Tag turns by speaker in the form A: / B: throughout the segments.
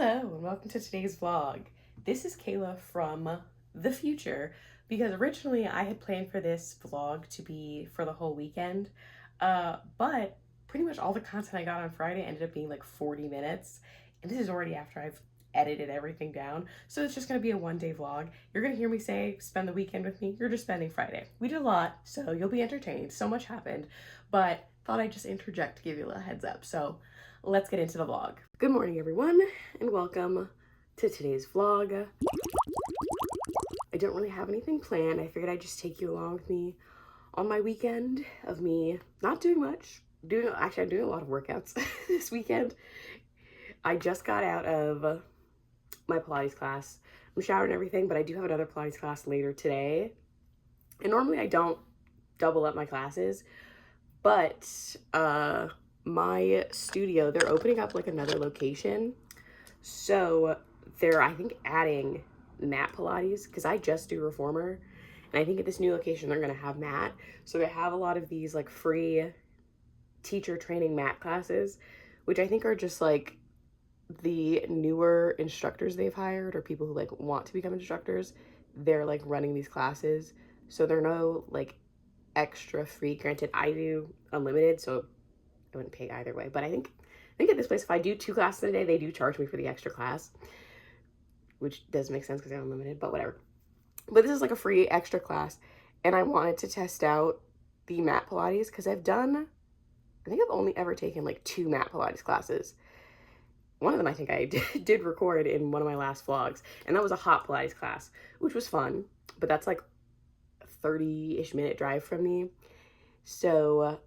A: Hello and welcome to today's vlog. This is Kayla from the future because originally I had planned for this vlog to be for the whole weekend, but pretty much all the content I got on Friday ended up being like 40 minutes, and this is already after I've edited everything down, so it's just going to be a one-day vlog. You're going to hear me say spend the weekend with me. You're just spending Friday. We did a lot, so you'll be entertained. So much happened, but thought I'd just interject to give you a little heads up. So let's get into the vlog. Good morning, everyone, and welcome to today's vlog. I don't really have anything planned. I figured I'd just take you along with me on my weekend of me not doing much. I'm doing a lot of workouts this weekend. I just got out of my Pilates class. I'm showered and everything, but I do have another Pilates class later today. And normally I don't double up my classes, but my studio, they're opening up like another location. So they're, I think, adding mat Pilates because I just do reformer. And I think at this new location, they're going to have mat. So they have a lot of these like free teacher training mat classes, which I think are just like the newer instructors they've hired or people who like want to become instructors. They're like running these classes. So they're no like extra free. Granted, I do unlimited, so I wouldn't pay either way. But I think at this place, if I do 2 classes a day, they do charge me for the extra class, which does make sense because I'm unlimited, but whatever. But this is like a free extra class, and I wanted to test out the mat Pilates because I think I've only ever taken like 2 mat Pilates classes. One of them I think I did record in one of my last vlogs, and that was a hot Pilates class, which was fun, but that's like a 30-ish minute drive from me. So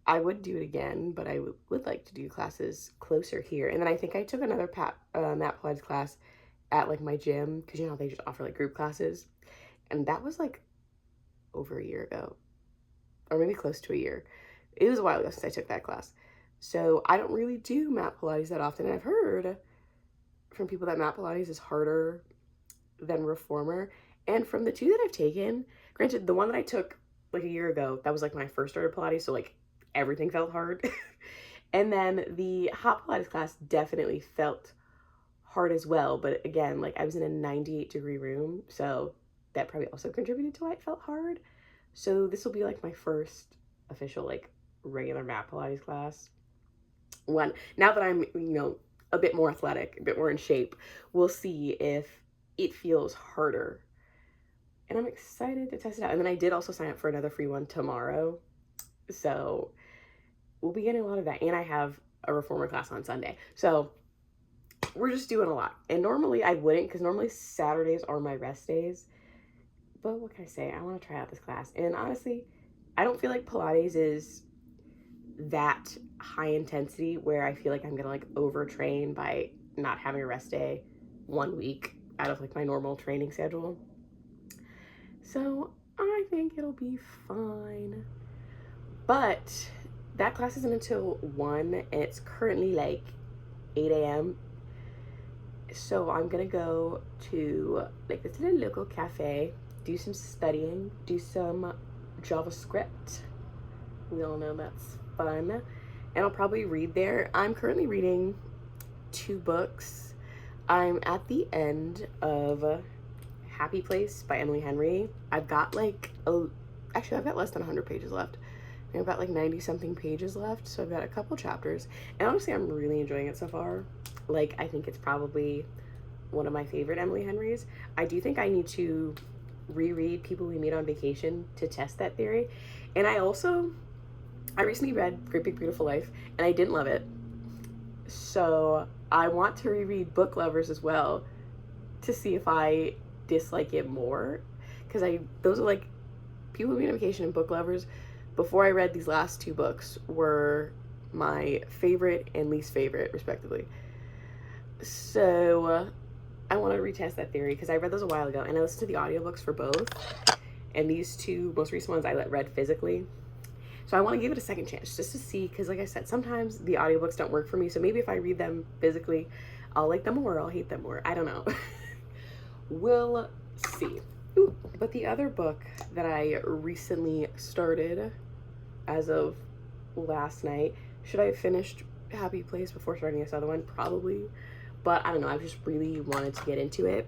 A: I would do it again, but I would like to do classes closer here. And then I think I took another mat Pilates class at like my gym, because you know they just offer like group classes, and that was like over a year ago, or maybe close to a year. It was a while ago since I took that class. So I don't really do mat Pilates that often. And I've heard from people that mat Pilates is harder than reformer. And from the 2 that I've taken, granted, the one that I took like a year ago, that was like when I first started Pilates, so like everything felt hard. And then the hot Pilates class definitely felt hard as well. But again, like I was in a 98-degree room, so that probably also contributed to why it felt hard. So this will be like my first official like regular mat Pilates class. Now that I'm, a bit more athletic, a bit more in shape, we'll see if it feels harder. And I'm excited to test it out. And then I did also sign up for another free one tomorrow. So we'll be getting a lot of that. And I have a reformer class on Sunday. So we're just doing a lot. And normally I wouldn't, because normally Saturdays are my rest days. But what can I say? I want to try out this class. And honestly, I don't feel like Pilates is that high intensity where I feel like I'm gonna like overtrain by not having a rest day 1 week out of like my normal training schedule. So I think it'll be fine. But that class isn't until 1, and it's currently like 8 a.m. So I'm gonna go to like this little local cafe, do some studying, do some JavaScript. We all know that's fun. And I'll probably read there. I'm currently reading 2 books. I'm at the end of Happy Place by Emily Henry. I've got like, actually I've got less than 100 pages left. I've got like 90 something pages left. So I've got a couple chapters. And honestly, I'm really enjoying it so far. Like, I think it's probably one of my favorite Emily Henrys. I do think I need to reread People We Meet on Vacation to test that theory. And I recently read Great Big Beautiful Life, and I didn't love it. So I want to reread Book Lovers as well to see if I dislike it more. Because those are like, People We Meet on Vacation and Book Lovers, before I read these last 2 books, were my favorite and least favorite, respectively. So I want to retest that theory because I read those a while ago, and I listened to the audiobooks for both. And these 2 most recent ones I read physically. So I want to give it a second chance just to see, because like I said, sometimes the audiobooks don't work for me. So maybe if I read them physically, I'll like them more or I'll hate them more. I don't know. We'll see. Ooh, but the other book that I recently started as of last night, should I have finished Happy Place before starting this other one? Probably. but I don't know, I just really wanted to get into it.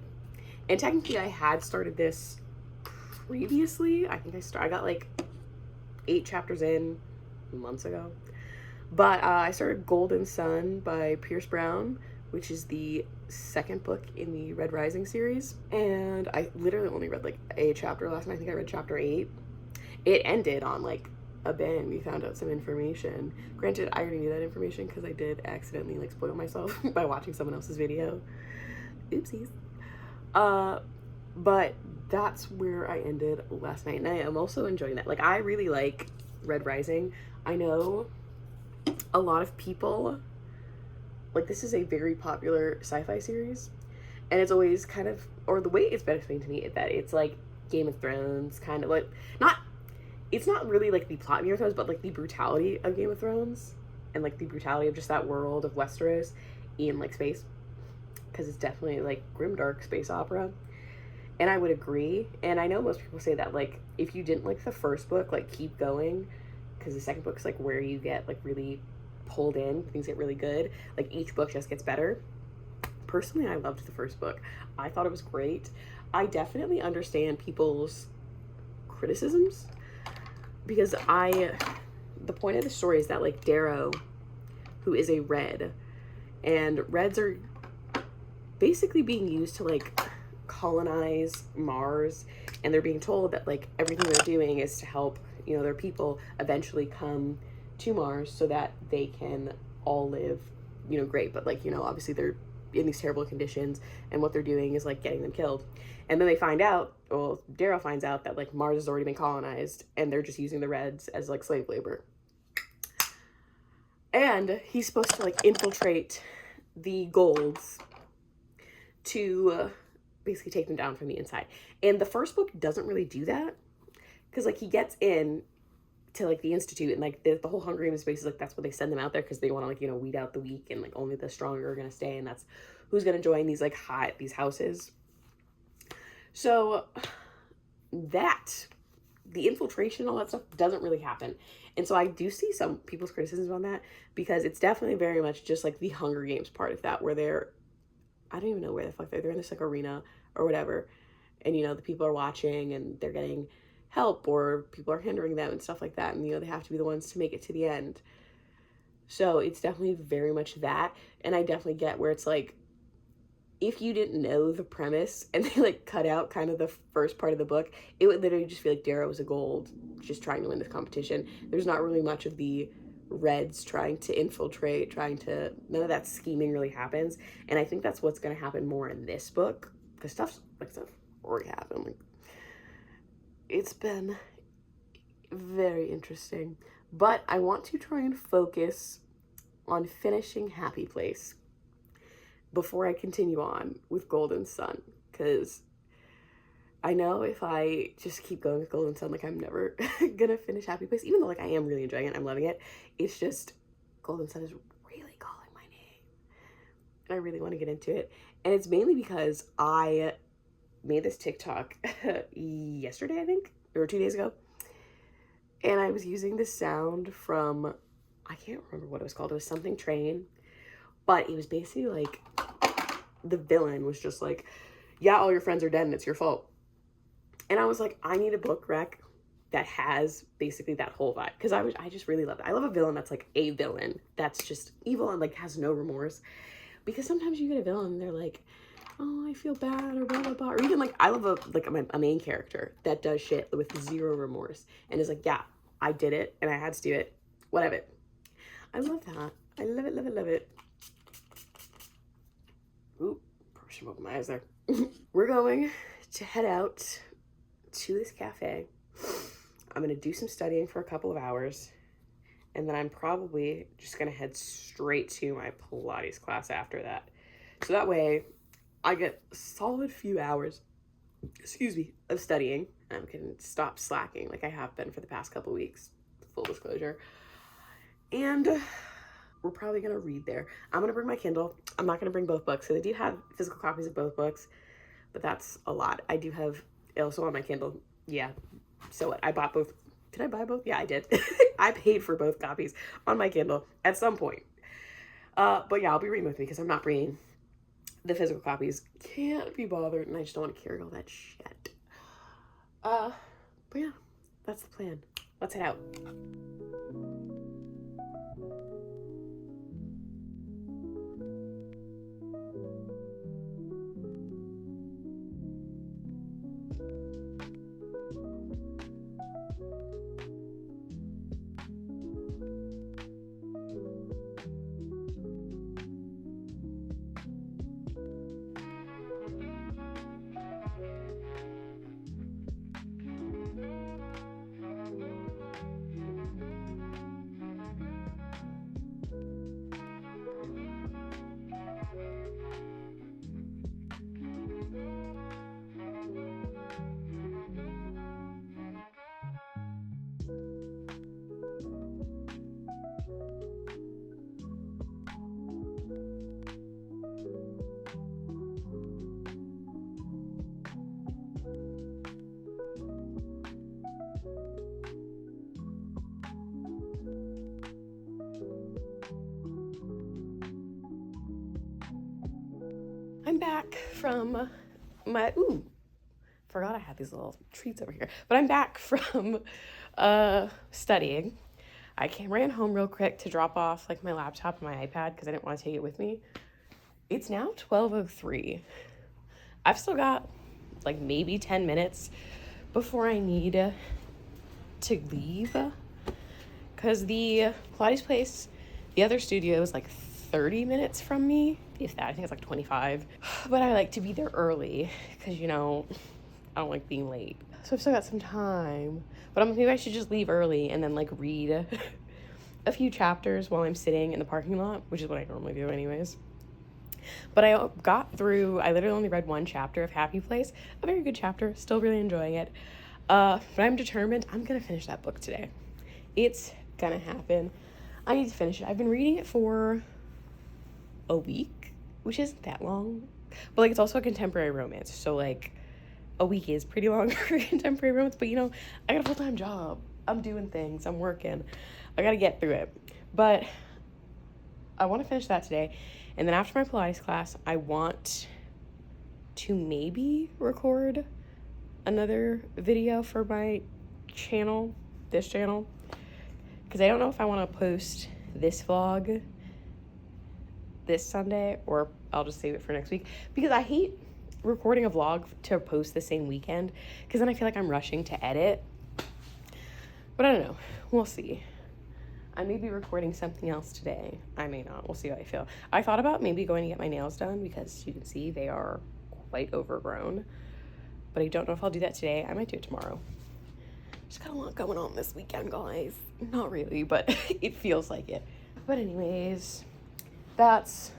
A: And technically I had started this previously. I think I got like 8 chapters in months ago. But I started Golden Sun by Pierce Brown, which is the second book in the Red Rising series. And I literally only read like a chapter last night. I think I read chapter 8. It ended on like a bang. We found out some information. Granted, I already knew that information because I did accidentally like spoil myself by watching someone else's video. Oopsies. But that's where I ended last night, and I am also enjoying that. Like, I really like Red Rising. I know a lot of people, like, this is a very popular sci-fi series, and it's always kind of, or the way it's been explained to me is that it's like Game of Thrones, kind of like, it's not really like the plot of Game of Thrones, but like the brutality of Game of Thrones, and like the brutality of just that world of Westeros in like space, because it's definitely like grimdark space opera. And I would agree. And I know most people say that, like, if you didn't like the first book, like, keep going, because the second book's like where you get like really pulled in, things get really good, like each book just gets better. Personally, I loved the first book. I thought it was great. I definitely understand people's criticisms, because the point of the story is that like Darrow, who is a red, and reds are basically being used to like colonize Mars, and they're being told that like everything they're doing is to help, you know, their people eventually come to Mars so that they can all live, you know, great. But like, you know, obviously they're in these terrible conditions, and what they're doing is like getting them killed. And then they find out, well, Darrow finds out that like Mars has already been colonized, and they're just using the Reds as like slave labor. And he's supposed to like infiltrate the Golds to basically take them down from the inside. And the first book doesn't really do that, because like he gets in to like the institute, and like the whole Hunger Games space is like, that's what they send them out there, because they want to like, you know, weed out the weak, and like only the stronger are going to stay, and that's who's going to join these like these houses. So that the infiltration, all that stuff doesn't really happen. And so I do see some people's criticisms on that, because it's definitely very much just like the Hunger Games part of that, where they're, I don't even know where the fuck they're in this like arena or whatever, and you know the people are watching and they're getting help, or people are hindering them and stuff like that, and you know they have to be the ones to make it to the end. So it's definitely very much that. And I definitely get where it's like, if you didn't know the premise and they like cut out kind of the first part of the book, it would literally just feel like Darrow was a Gold just trying to win this competition. There's not really much of the Reds trying to infiltrate, none of that scheming really happens. And I think that's what's going to happen more in this book, because stuff already happened. Like, it's been very interesting, but I want to try and focus on finishing Happy Place before I continue on with Golden Sun, because I know if I just keep going with Golden Sun, like I'm never gonna finish Happy Place, even though like I am really enjoying it, I'm loving it. It's just Golden Sun is really calling my name. I really want to get into it, and it's mainly because I made this TikTok yesterday, I think, or 2 days ago, and I was using this sound from, I can't remember what it was called. It was something train, but it was basically like the villain was just like, yeah, all your friends are dead and it's your fault. And I was like, I need a book rec that has basically that whole vibe, because I just really love it. I love a villain that's like a villain that's just evil and like has no remorse, because sometimes you get a villain and they're like, oh, I feel bad, or blah blah blah, or even like I love a main character that does shit with zero remorse and is like, yeah, I did it and I had to do it, whatever. I love that. I love it, love it, love it. Ooh, probably should open my eyes there. We're going to head out to this cafe. I'm gonna do some studying for a couple of hours, and then I'm probably just gonna head straight to my Pilates class after that. So that way I get a solid few hours, of studying. I can stop slacking like I have been for the past couple weeks, full disclosure. And we're probably gonna read there. I'm gonna bring my Kindle. I'm not gonna bring both books, so they do have physical copies of both books, but that's a lot. I do have also on my Kindle. Yeah, so what? I bought both. Did I buy both? Yeah, I did. I paid for both copies on my Kindle at some point. But yeah, I'll be reading with me, because I'm not bringing the physical copies can't be bothered, and I just don't want to carry all that shit. But yeah, that's the plan. Let's head out. I'm back from my, forgot I had these little treats over here, but I'm back from studying. I ran home real quick to drop off like my laptop and my iPad because I didn't want to take it with me. It's now 12:03. I've still got like maybe 10 minutes before I need to leave, because the Pilates place, the other studio, is like 30 minutes from me, if that. I think it's like 25, but I like to be there early because, you know, I don't like being late. So I've still got some time, but maybe I should just leave early and then like read a few chapters while I'm sitting in the parking lot, which is what I normally do anyways. But I literally only read one chapter of Happy Place, a very good chapter, still really enjoying it. But I'm determined I'm gonna finish that book today. It's gonna happen. I need to finish it. I've been reading it for a week, which isn't that long, but like it's also a contemporary romance, so like a week is pretty long for contemporary romance. But you know, I got a full-time job, I'm doing things, I'm working, I gotta get through it. But I want to finish that today, and then after my Pilates class I want to maybe record another video for my channel, this channel, because I don't know if I want to post this vlog this Sunday or I'll just save it for next week, because I hate recording a vlog to post the same weekend because then I feel like I'm rushing to edit. But I don't know, we'll see. I may be recording something else today, I may not, we'll see how I feel. I thought about maybe going to get my nails done because you can see they are quite overgrown, but I don't know if I'll do that today. I might do it tomorrow. Just got a lot going on this weekend, guys. Not really, but it feels like it. But anyways, that's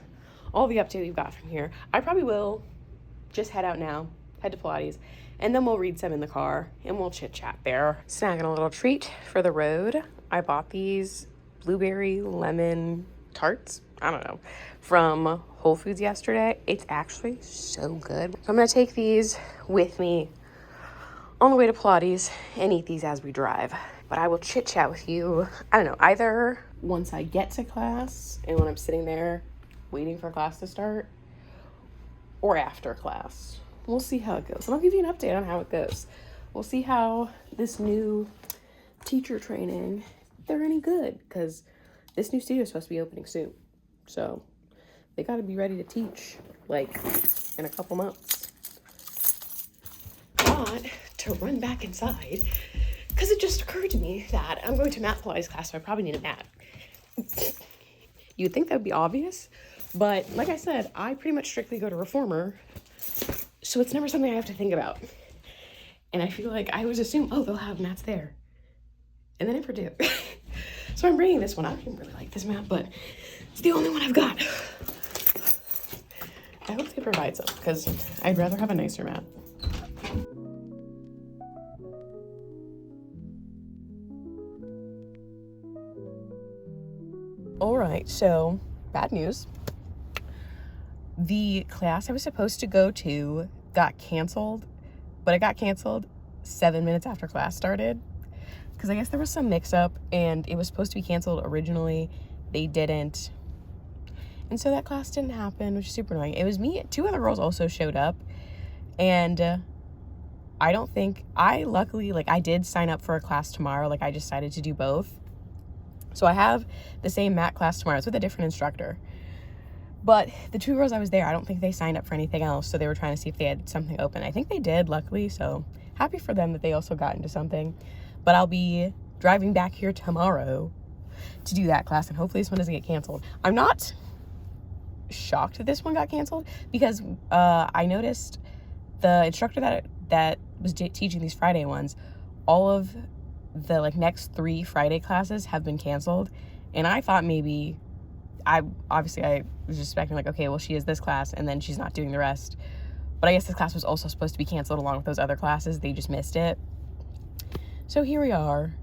A: all the update we've got from here. I probably will just head out now, head to Pilates, and then we'll read some in the car and we'll chit chat there. Snagging a little treat for the road. I bought these blueberry lemon tarts, I don't know, from Whole Foods yesterday. It's actually so good. So I'm gonna take these with me on the way to Pilates and eat these as we drive. But I will chit chat with you, I don't know, either once I get to class and when I'm sitting there waiting for class to start, or after class. We'll see how it goes. And I'll give you an update on how it goes. We'll see how this new teacher training, if they're any good, because this new studio is supposed to be opening soon. So they got to be ready to teach like in a couple months. But to run back inside, because it just occurred to me that I'm going to mat Pilates class, so I probably need a mat. You'd think that would be obvious, but like I said, I pretty much strictly go to Reformer, so it's never something I have to think about. And I feel like I always assume, oh, they'll have mats there, and they never do. So I'm bringing this one. I don't even really like this mat, but it's the only one I've got. I hope they provide some, because I'd rather have a nicer mat. All right, so bad news. The class I was supposed to go to got canceled, but it got canceled 7 minutes after class started, because I guess there was some mix-up and it was supposed to be canceled originally. They didn't. And so that class didn't happen, which is super annoying. It was me. 2 other girls also showed up. And I don't think, luckily, like, I did sign up for a class tomorrow. Like, I decided to do both. So I have the same mat class tomorrow. It's with a different instructor. But the 2 girls I was there, I don't think they signed up for anything else. So they were trying to see if they had something open. I think they did, luckily. So happy for them that they also got into something. But I'll be driving back here tomorrow to do that class. And hopefully this one doesn't get canceled. I'm not shocked that this one got canceled because I noticed the instructor that was teaching these Friday ones, all of the like next 3 Friday classes have been canceled. And I thought maybe, I was just expecting like, okay, well, she is this class and then she's not doing the rest. But I guess this class was also supposed to be canceled along with those other classes. They just missed it. So here we are.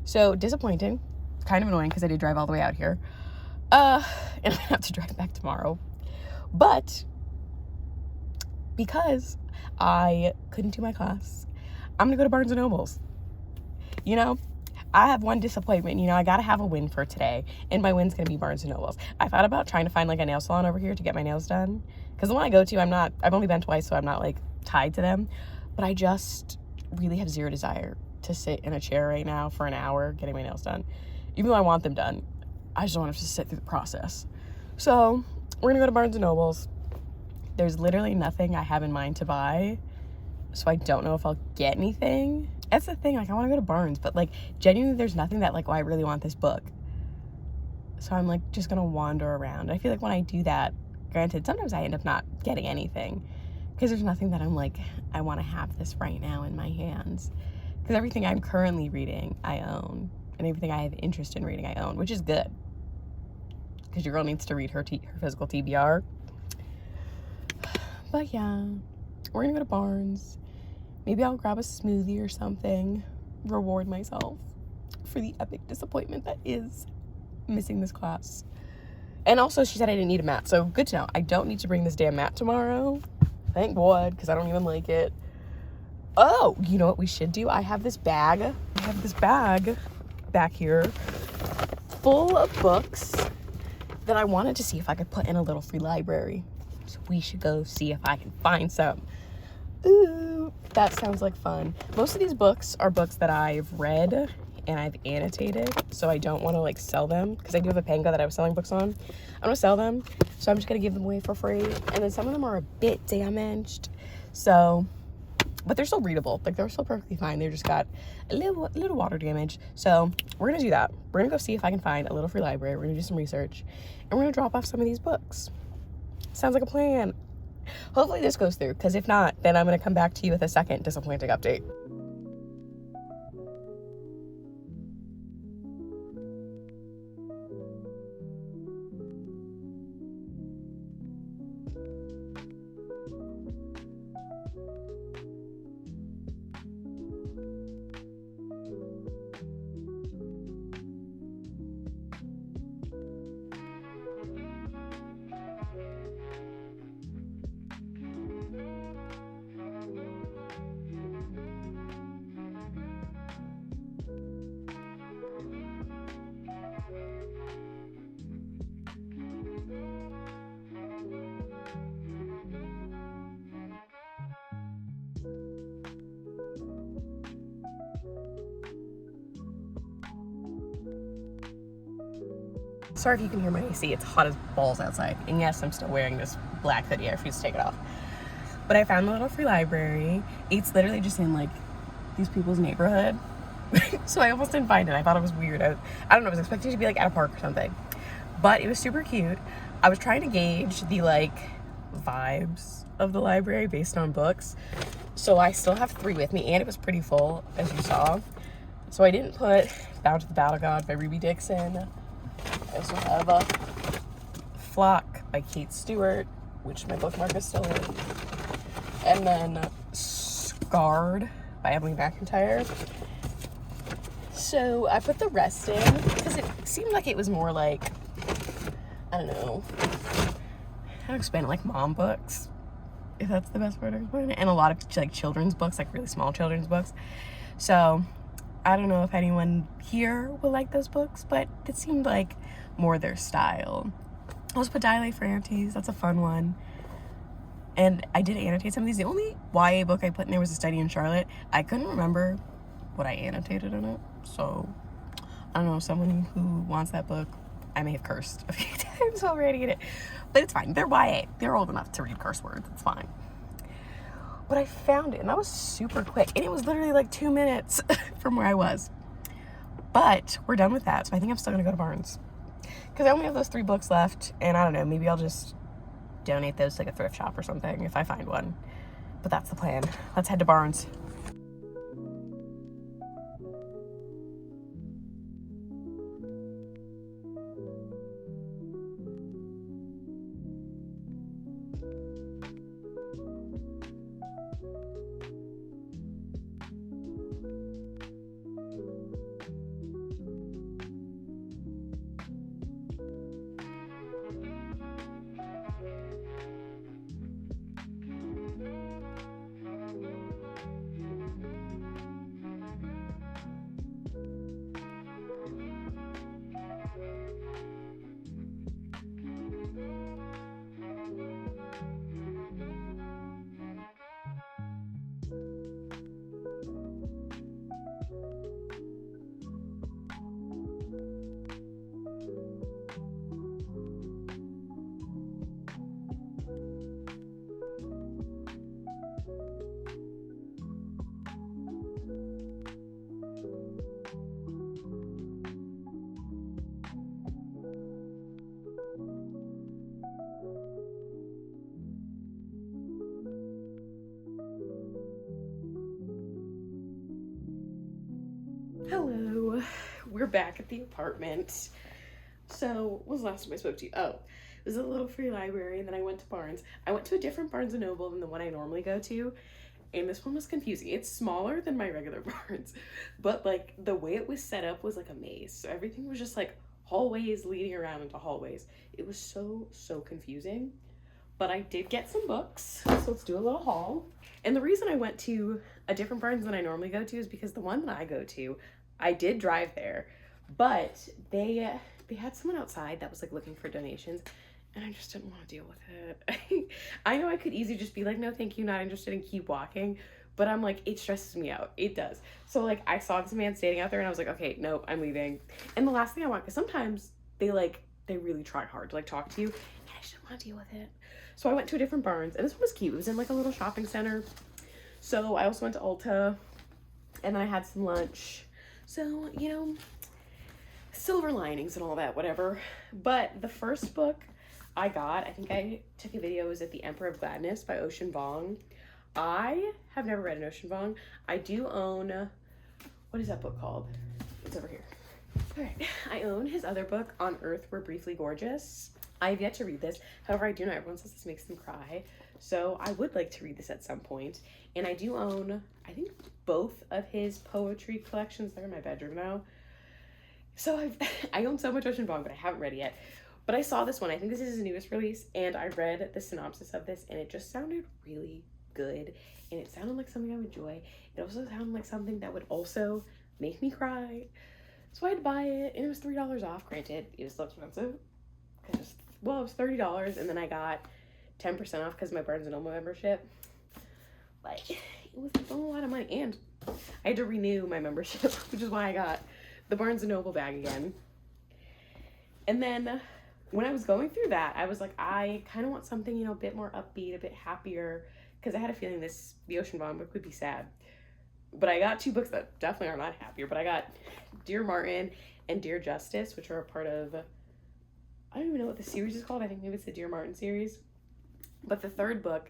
A: So disappointing, kind of annoying because I did drive all the way out here. And I have to drive back tomorrow. But because I couldn't do my class, I'm gonna go to Barnes & Noble's. You know, I have one disappointment. You know, I gotta have a win for today, and my win's gonna be Barnes & Noble's. I thought about trying to find like a nail salon over here to get my nails done, because the one I go to, I've only been twice, so I'm not like tied to them, but I just really have zero desire to sit in a chair right now for an hour getting my nails done. Even though I want them done, I just don't want to sit through the process. So we're gonna go to Barnes & Noble's. There's literally nothing I have in mind to buy, so I don't know if I'll get anything. That's the thing, like, I want to go to Barnes, but like genuinely there's nothing that like, oh, I really want this book. So I'm like just gonna wander around. I feel like when I do that, granted, sometimes I end up not getting anything because there's nothing that I'm like, I want to have this right now in my hands, because everything I'm currently reading I own, and everything I have interest in reading I own, which is good, because your girl needs to read her physical TBR. But yeah, we're gonna go to Barnes. Maybe I'll grab a smoothie or something, reward myself for the epic disappointment that is missing this class. And also, she said I didn't need a mat, so good to know. I don't need to bring this damn mat tomorrow. Thank God, because I don't even like it. Oh, you know what we should do? I have this bag back here full of books that I wanted to see if I could put in a little free library. So we should go see if I can find some. Ooh, that sounds like fun. Most of these books are books that I've read and I've annotated, so I don't want to like sell them, because I do have a Pango that I was selling books on. I want to sell them, so I'm just gonna give them away for free. And then some of them are a bit damaged, so, but they're still readable. Like, they're still perfectly fine. They've just got a little water damage. So we're gonna do that. We're gonna go see if I can find a little free library. We're gonna do some research, and we're gonna drop off some of these books. Sounds like a plan. Hopefully this goes through, because if not, then I'm gonna come back to you with a second disappointing update. Sorry if you can hear my AC. It's hot as balls outside. And yes, I'm still wearing this black hoodie. I refuse to take it off. But I found the little free library. It's literally just in like these people's neighborhood. So I almost didn't find it. I thought it was weird. I don't know. I was expecting it to be like at a park or something. But it was super cute. I was trying to gauge the like vibes of the library based on books. So I still have 3 with me, and it was pretty full, as you saw. So I didn't put Bound to the Battle God by Ruby Dixon. I also have Flock by Kate Stewart, which my bookmark is still in. And then Scarred by Emily McIntyre. So I put the rest in because it seemed like it was more like, I don't know how to explain it, like mom books, if that's the best word to explain it. And a lot of like children's books, like really small children's books. So I don't know if anyone here will like those books, but it seemed like more their style. I also put Dilate for Aunties. That's a fun one. And I did annotate some of these. The only YA book I put in there was A Study in Charlotte. I couldn't remember what I annotated in it. So, I don't know, someone who wants that book, I may have cursed a few times while writing it. But it's fine. They're YA. They're old enough to read curse words. It's fine. But I found it, and that was super quick. And it was literally like 2 minutes from where I was. But we're done with that, so I think I'm still going to go to Barnes. Because I only have those 3 books left, and I don't know, maybe I'll just donate those to like a thrift shop or something if I find one. But that's the plan. Let's head to Barnes. Hello, we're back at the apartment. So, what was the last time I spoke to you? Oh, it was a little free library, and then I went to Barnes. I went to a different Barnes & Noble than the one I normally go to, and this one was confusing. It's smaller than my regular Barnes, but like the way it was set up was like a maze. So everything was just like hallways leading around into hallways. It was so confusing. But I did get some books, so let's do a little haul. And the reason I went to a different Barnes than I normally go to is because the one that I go to, I did drive there, but they had someone outside that was like looking for donations, and I just didn't want to deal with it. I know I could easily just be like, no thank you, not interested, and keep walking, but I'm like, it stresses me out. It does. So like I saw this man standing out there and I was like, okay, no, I'm leaving. And the last thing I want, because sometimes they really try hard to like talk to you, and I just didn't want to deal with it. So I went to a different Barnes, and this one was cute. It was in like a little shopping center. So I also went to Ulta, and then I had some lunch. So, you know, silver linings and all that, whatever. But the first book I got, I think I took a video, was at The Emperor of Gladness by Ocean Vuong. I have never read an Ocean Vuong. I do own, what is that book called? It's over here. All right, I own his other book, On Earth We're Briefly Gorgeous. I have yet to read this. However, I do know everyone says this makes them cry. So I would like to read this at some point. And I do own, I think, both of his poetry collections. They're in my bedroom now. So I own so much Ocean Vuong, but I haven't read it yet. But I saw this one. I think this is his newest release. And I read the synopsis of this, and it just sounded really good. And it sounded like something I would enjoy. It also sounded like something that would also make me cry. So I had to buy it, and it was $3 off. Granted, it was still expensive. Well, it was $30, and then I got 10% off because of my Barnes & Noble membership. But it was a lot of money, and I had to renew my membership, which is why I got the Barnes & Noble bag again. And then when I was going through that, I was like, I kind of want something, you know, a bit more upbeat, a bit happier, because I had a feeling the Ocean Vuong book would be sad. But I got 2 books that definitely are not happier, but I got Dear Martin and Dear Justice, which are a part of, I don't even know what the series is called. I think maybe it's the Dear Martin series. But the third book,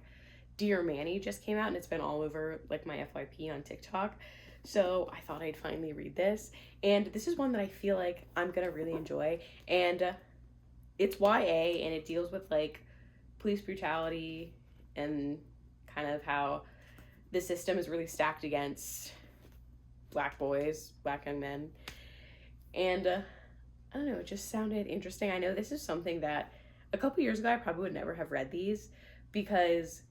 A: Dear Manny, just came out, and it's been all over like my FYP on TikTok. So I thought I'd finally read this. And this is one that I feel like I'm going to really enjoy. And it's YA, and it deals with like police brutality and kind of how the system is really stacked against black boys, black young men. And I don't know, it just sounded interesting. I know this is something that a couple years ago I probably would never have read these, because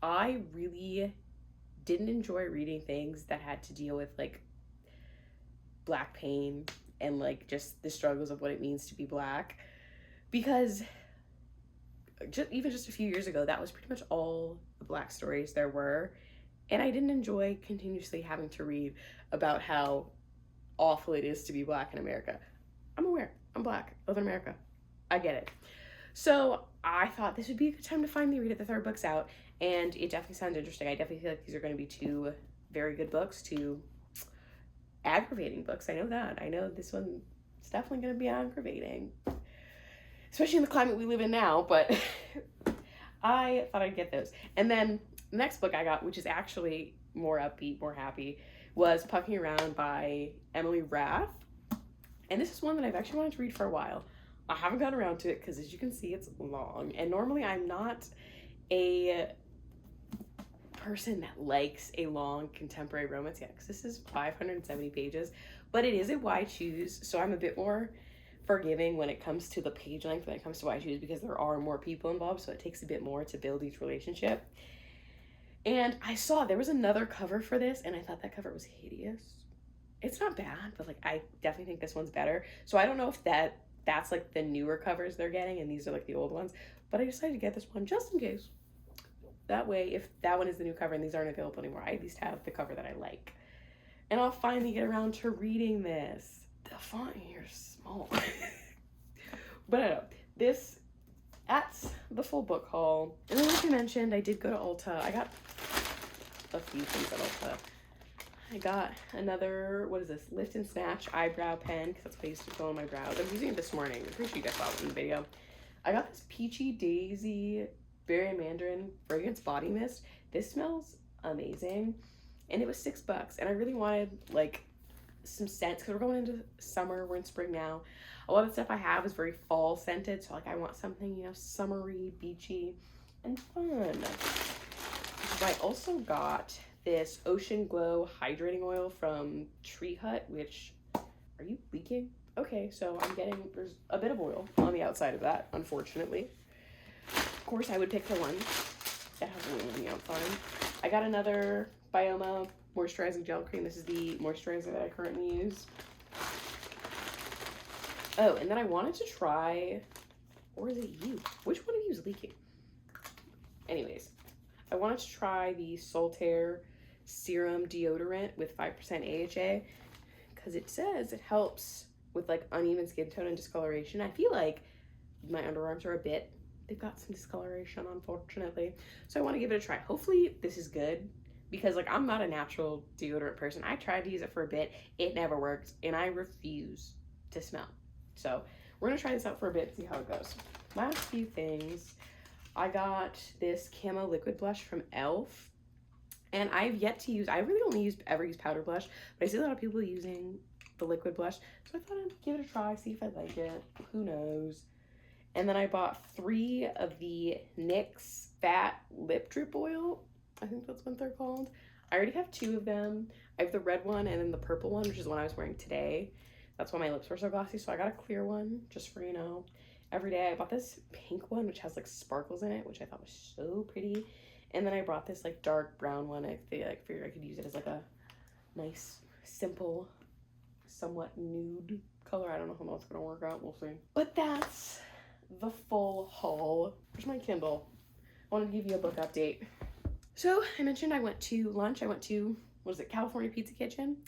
A: I really didn't enjoy reading things that had to deal with like black pain and like just the struggles of what it means to be black. because even just a few years ago, that was pretty much all the Black stories there were. And I didn't enjoy continuously having to read about how awful it is to be Black in America. I'm aware. I'm Black. I live in America. I get it. So I thought this would be a good time to finally read it. The third book's out, and it definitely sounds interesting. I definitely feel like these are going to be two very good books, two aggravating books. I know that. I know this one's definitely going to be aggravating, especially in the climate we live in now, but I thought I'd get those. And then the next book I got, which is actually more upbeat, more happy, was Pucking Around by Emily Rath. And this is one that I've actually wanted to read for a while. I haven't gotten around to it because, as you can see, it's long. And normally I'm not a person that likes a long contemporary romance yet, because this is 570 pages, but it is a Why Choose, so I'm a bit more forgiving when it comes to the page length, when it comes to Why Choose, because there are more people involved, so it takes a bit more to build each relationship. And I saw there was another cover for this, and I thought that cover was hideous. It's not bad, but like I definitely think this one's better. So I don't know if that's like the newer covers they're getting, and these are like the old ones, but I decided to get this one just in case. That way, if that one is the new cover and these aren't available anymore, I at least have the cover that I like. And I'll finally get around to reading this. The font here is small. But I know, this, at the full book haul. And then like I mentioned, I did go to Ulta. I got a few things at Ulta. I got another, what is this, Lift and Snatch eyebrow pen, because that's what I used to fill in my brows. I was using it this morning. I'm pretty sure you guys saw it in the video. I got this Peachy Daisy Berry and Mandarin Fragrance Body Mist. This smells amazing. And it was $6. And I really wanted, like, some scents, because we're going into summer. We're in spring now. A lot of the stuff I have is very fall scented. So, like, I want something, you know, summery, beachy, and fun. I also got this Ocean Glow Hydrating Oil from Tree Hut, which, are you leaking? Okay, so I'm getting, there's a bit of oil on the outside of that, unfortunately. Of course, I would pick the one that has oil on the outside. I got another Bioma Moisturizing Gel Cream. This is the moisturizer that I currently use. Oh, and then I wanted to try, or is it you? Which one of you is leaking? Anyways, I wanted to try the Soltaire Serum Deodorant with 5% AHA, because it says it helps with like uneven skin tone and discoloration. I feel like my underarms are they've got some discoloration, unfortunately. So I want to give it a try. Hopefully this is good, because like I'm not a natural deodorant person. I tried to use it for a bit. It never worked, and I refuse to smell. So we're going to try this out for a bit and see how it goes. Last few things. I got this Camo Liquid Blush from e.l.f. And I've yet to use, I really only ever use powder blush, but I see a lot of people using the liquid blush. So I thought I'd give it a try, see if I like it. Who knows? And then I bought 3 of the NYX Fat Lip Drip Oil. I think that's what they're called. I already have 2 of them. I have the red one and then the purple one, which is the one I was wearing today. That's why my lips were so glossy. So I got a clear one just for, you know, every day. I bought this pink one, which has like sparkles in it, which I thought was so pretty. And then I brought this like dark brown one. I figured I could use it as like a nice, simple, somewhat nude color. I don't know how that's gonna work out. We'll see. But that's the full haul. Where's my Kindle? I want to give you a book update. So I mentioned I went to lunch. I went to, what is it, California Pizza Kitchen.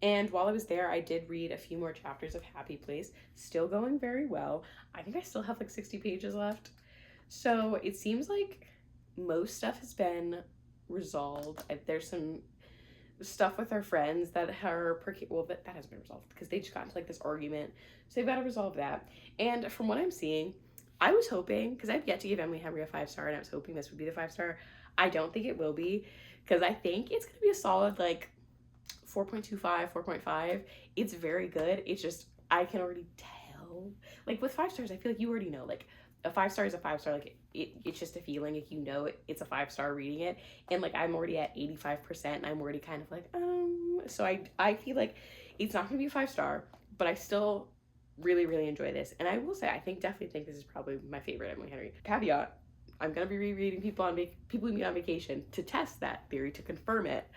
A: And while I was there, I did read a few more chapters of Happy Place. Still going very well. I think I still have like 60 pages left. So it seems like most stuff has been resolved. There's some stuff with our friends that are, well, that has been resolved because they just got into like this argument. So they've got to resolve that. And from what I'm seeing, I was hoping, because I've yet to give Emily Henry a 5-star, and I was hoping this would be the 5-star. I don't think it will be, because I think it's going to be a solid like 4.25, 4.5. It's very good. It's just, I can already tell. Like with 5 stars, I feel like you already know, like a 5-star is a 5-star. Like it's just a feeling. Like, you know, it's a 5-star reading it. And like, I'm already at 85% and I'm already kind of like, so I feel like it's not going to be a 5-star, but I still really, really enjoy this. And I will say, I definitely think this is probably my favorite Emily Henry. Caveat, I'm going to be rereading People We Meet on Vacation to test that theory, to confirm it.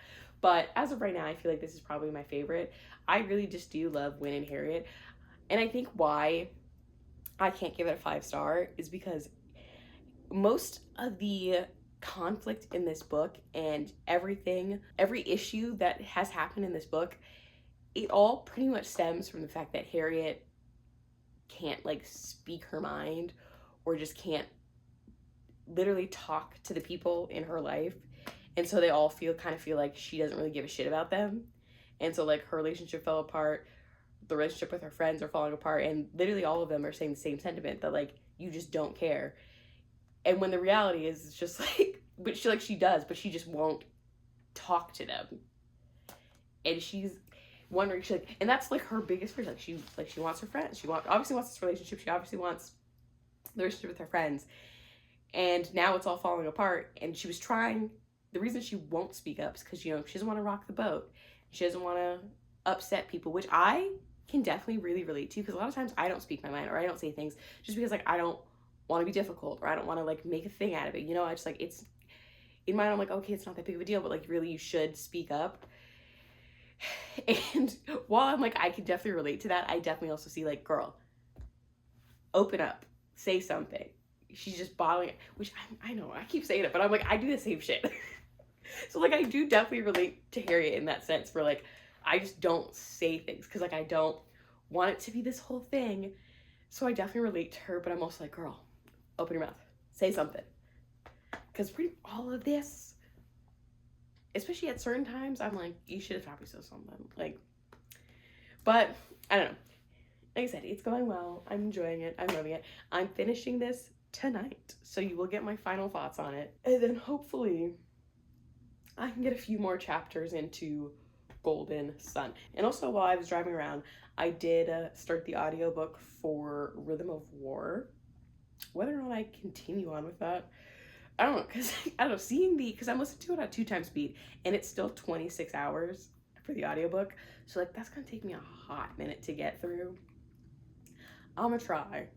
A: But as of right now, I feel like this is probably my favorite. I really just do love Win and Harriet. And I think why I can't give it a 5-star is because most of the conflict in this book and everything, every issue that has happened in this book, it all pretty much stems from the fact that Harriet can't like speak her mind, or just can't literally talk to the people in her life. And so they all kind of feel like she doesn't really give a shit about them. And so like her relationship fell apart, the relationship with her friends are falling apart, and literally all of them are saying the same sentiment, that like you just don't care. And when the reality is, it's just like, but she does, but she just won't talk to them. And she's wondering, she like, and that's like her biggest fear. She wants her friends. Obviously wants this relationship. She obviously wants the relationship with her friends. And now it's all falling apart. And she was trying. The reason she won't speak up is because, she doesn't want to rock the boat. She doesn't want to upset people, which I can definitely really relate to, because a lot of times I don't speak my mind, or I don't say things just because like I don't want to be difficult, or I don't want to like make a thing out of it. I just like, it's in my mind, I'm like, okay, it's not that big of a deal, but like really you should speak up. And while I'm like, I can definitely relate to that, I definitely also see like, girl, open up, say something. She's just bottling it, which I know I keep saying it, but I'm like, I do the same shit. So like I do definitely relate to Harriet in that sense, where like I just don't say things because like I don't want it to be this whole thing. So I definitely relate to her, but I'm also like, girl, open your mouth, say something. Because all of this, especially at certain times, I'm like, you should have probably said something. Like, but I don't know. Like I said, it's going well. I'm enjoying it. I'm loving it. I'm finishing this tonight, so you will get my final thoughts on it. And then hopefully I can get a few more chapters into Golden Sun. And also, while I was driving around, I did start the audiobook for Rhythm of War. Whether or not I continue on with that, I don't know, because I don't know, because I'm listening to it at 2x speed, and it's still 26 hours for the audiobook. So like that's gonna take me a hot minute to get through. I'm gonna try,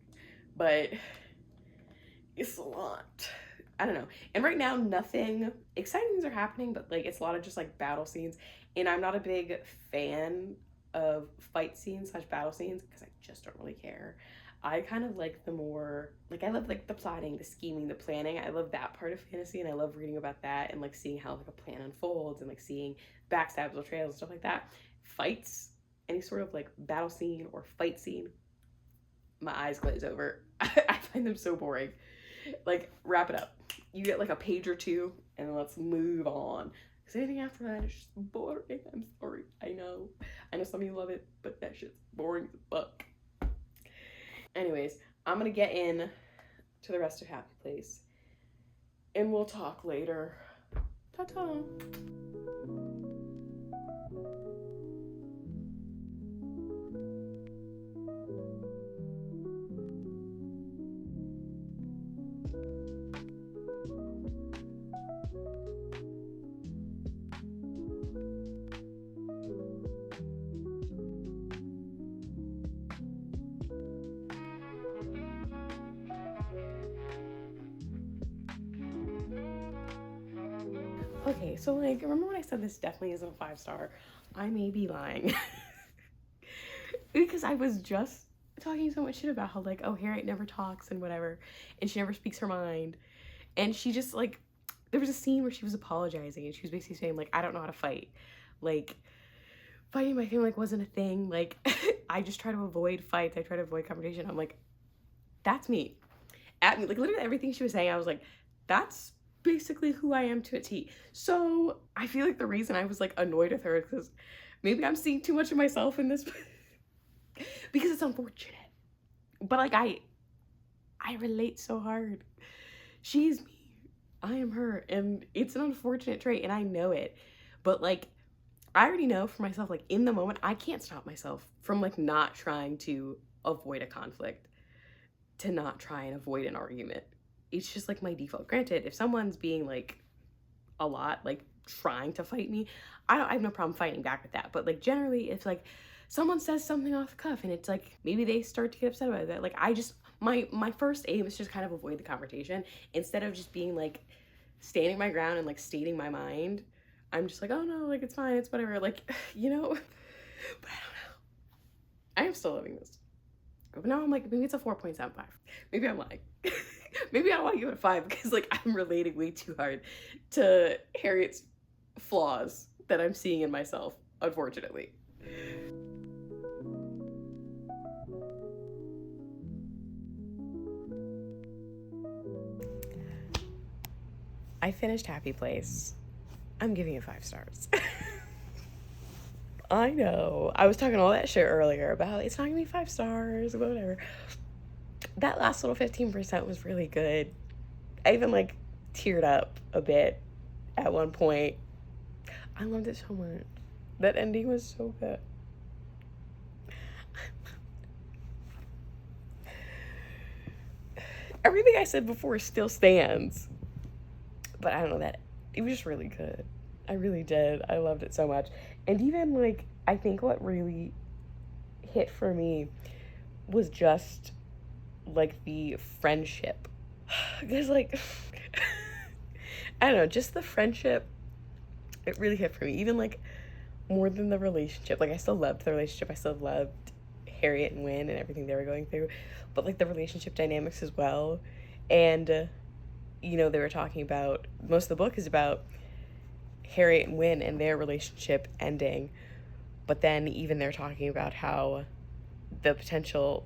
A: but it's a lot. I don't know. And right now, nothing exciting things are happening, but like it's a lot of just like battle scenes. And I'm not a big fan of fight scenes / battle scenes because I just don't really care. I kind of like the more, like I love like the plotting, the scheming, the planning. I love that part of fantasy, and I love reading about that and like seeing how like a plan unfolds, and like seeing backstabs, betrayals, and stuff like that. Fights, any sort of like battle scene or fight scene, my eyes glaze over. I find them so boring. Like, wrap it up. You get like a page or two, and let's move on. Because anything after that is just boring. I'm sorry. I know some of you love it, but that shit's boring as fuck. Anyways, I'm gonna get in to the rest of Happy Place, and we'll talk later. Ta-ta. Okay, so like, remember when I said this definitely isn't a 5-star? I may be lying. Because I was just talking so much shit about how like, oh, Harriet never talks and whatever, and she never speaks her mind. And she just like, there was a scene where she was apologizing, and she was basically saying like, I don't know how to fight. Like, fighting my family like wasn't a thing. Like, I just try to avoid fights. I try to avoid confrontation. I'm like, that's me. At me. Like, literally everything she was saying, I was like, that's basically who I am to a T. So I feel like the reason I was like annoyed with her is because maybe I'm seeing too much of myself in this because it's unfortunate. But like I relate so hard. She's me. I am her. And it's an unfortunate trait, and I know it. But like, I already know for myself, like in the moment, I can't stop myself from like not trying to avoid a conflict, to not try and avoid an argument. It's just like my default. Granted, if someone's being like a lot, like trying to fight me, I have no problem fighting back with that. But like generally, if like someone says something off the cuff and it's like maybe they start to get upset about that, like I just, my first aim is just kind of avoid the confrontation instead of just being like standing my ground and like stating my mind. I'm just like, oh no, like it's fine, it's whatever, like, you know. But I don't know. I am still loving this. But now I'm like, maybe it's a 4.75. Maybe I'm lying. Maybe I don't want to give it a 5 because like I'm relating way too hard to Harriet's flaws that I'm seeing in myself, unfortunately. I finished Happy Place. I'm giving it 5 stars. I know. I was talking all that shit earlier about it's not gonna be 5 stars, whatever. That last little 15% was really good. I even like teared up a bit at one point. I loved it so much. That ending was so good. Everything I said before still stands. But I don't know, that it was just really good. I really did. I loved it so much. And even like I think what really hit for me was just like the friendship. Because like I don't know, just the friendship, it really hit for me. Even like more than the relationship. Like I still loved the relationship. I still loved Harriet and Wynn and everything they were going through. But like the relationship dynamics as well. And you know, they were talking about, most of the book is about Harriet and Wynn and their relationship ending. But then even they're talking about how the potential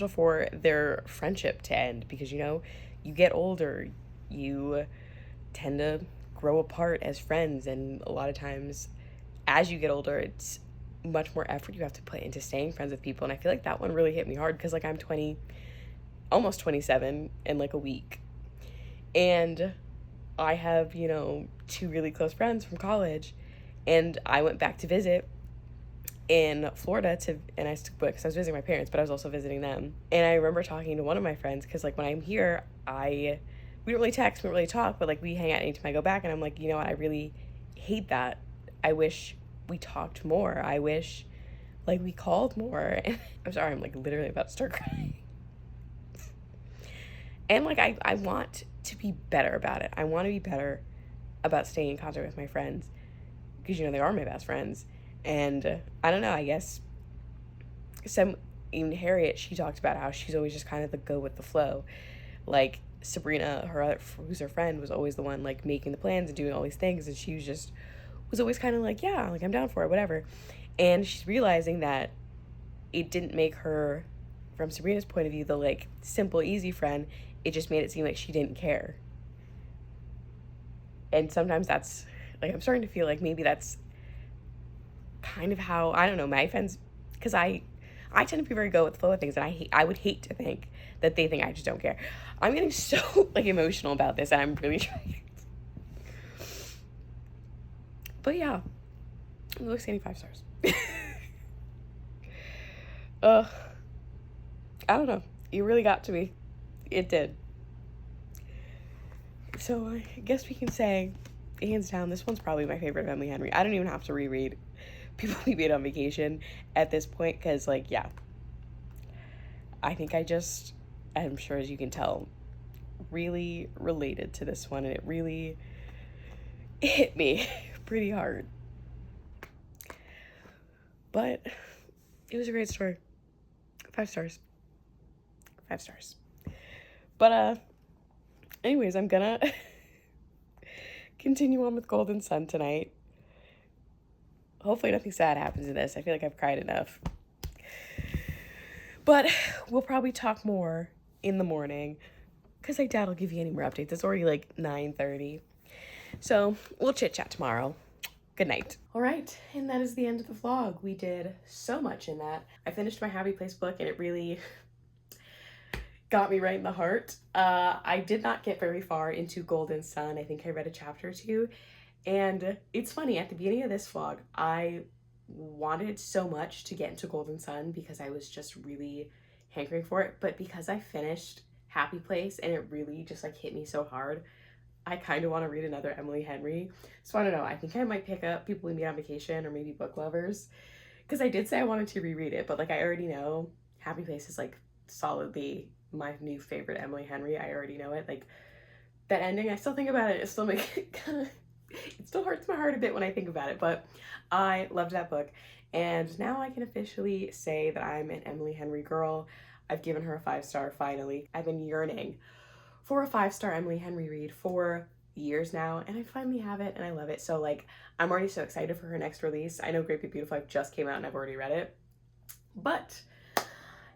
A: for their friendship to end, because you know, you get older, you tend to grow apart as friends, and a lot of times as you get older it's much more effort you have to put into staying friends with people. And I feel like that one really hit me hard because like I'm 20, almost 27 in like a week, and I have, you know, 2 really close friends from college, and I went back to visit in Florida and I took because I was visiting my parents, but I was also visiting them. And I remember talking to one of my friends because like when I'm here, we don't really text, we don't really talk, but like we hang out anytime I go back, and I'm like, you know what, I really hate that. I wish we talked more. I wish like we called more. And I'm sorry, I'm like literally about to start crying. And like I want to be better about it. I want to be better about staying in contact with my friends because, you know, they are my best friends. And I don't know, I guess even Harriet, she talked about how she's always just kind of the go with the flow. Like Sabrina, who's her friend, was always the one like making the plans and doing all these things, and she was always kind of like, yeah, like I'm down for it, whatever. And she's realizing that it didn't make her, from Sabrina's point of view, the like simple, easy friend. It just made it seem like she didn't care. And sometimes that's like, I'm starting to feel like maybe that's kind of how, I don't know, my friends, because I tend to be very go with the flow of things, and I would hate to think that they think I just don't care. I'm getting so like emotional about this, and I'm really trying. But yeah, it looks 5 stars. I don't know. You really got to me. It did. So I guess we can say, hands down, this one's probably my favorite of Emily Henry. I don't even have to reread People We Made on Vacation at this point, because like, yeah, I think I'm sure as you can tell, really related to this one, and it really hit me pretty hard. But it was a great story. 5 stars. 5 stars. But anyways, I'm gonna continue on with Golden Sun tonight. Hopefully nothing sad happens in this. I feel like I've cried enough. But we'll probably talk more in the morning, because I doubt I'll give you any more updates. It's already like 9:30. So we'll chit chat tomorrow. Good night. All right, and that is the end of the vlog. We did so much in that. I finished my Happy Place book, and it really got me right in the heart. I did not get very far into Golden Sun. I think I read a chapter or 2. And it's funny, at the beginning of this vlog, I wanted so much to get into Golden Sun because I was just really hankering for it. But because I finished Happy Place and it really just like hit me so hard, I kind of want to read another Emily Henry. So I don't know, I think I might pick up People We Meet on Vacation or maybe Book Lovers, because I did say I wanted to reread it, but like I already know Happy Place is like solidly my new favorite Emily Henry. I already know it. Like that ending, I still think about it. It still makes it kind of, it still hurts my heart a bit when I think about it, but I loved that book. And now I can officially say that I'm an Emily Henry girl. I've given her a 5-star finally. I've been yearning for a 5-star Emily Henry read for years now, and I finally have it and I love it. So like, I'm already so excited for her next release. I know Great Big Beautiful Life just came out and I've already read it. But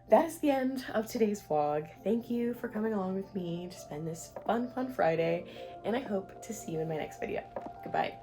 A: that is the end of today's vlog. Thank you for coming along with me to spend this fun Friday, and I hope to see you in my next video. Goodbye.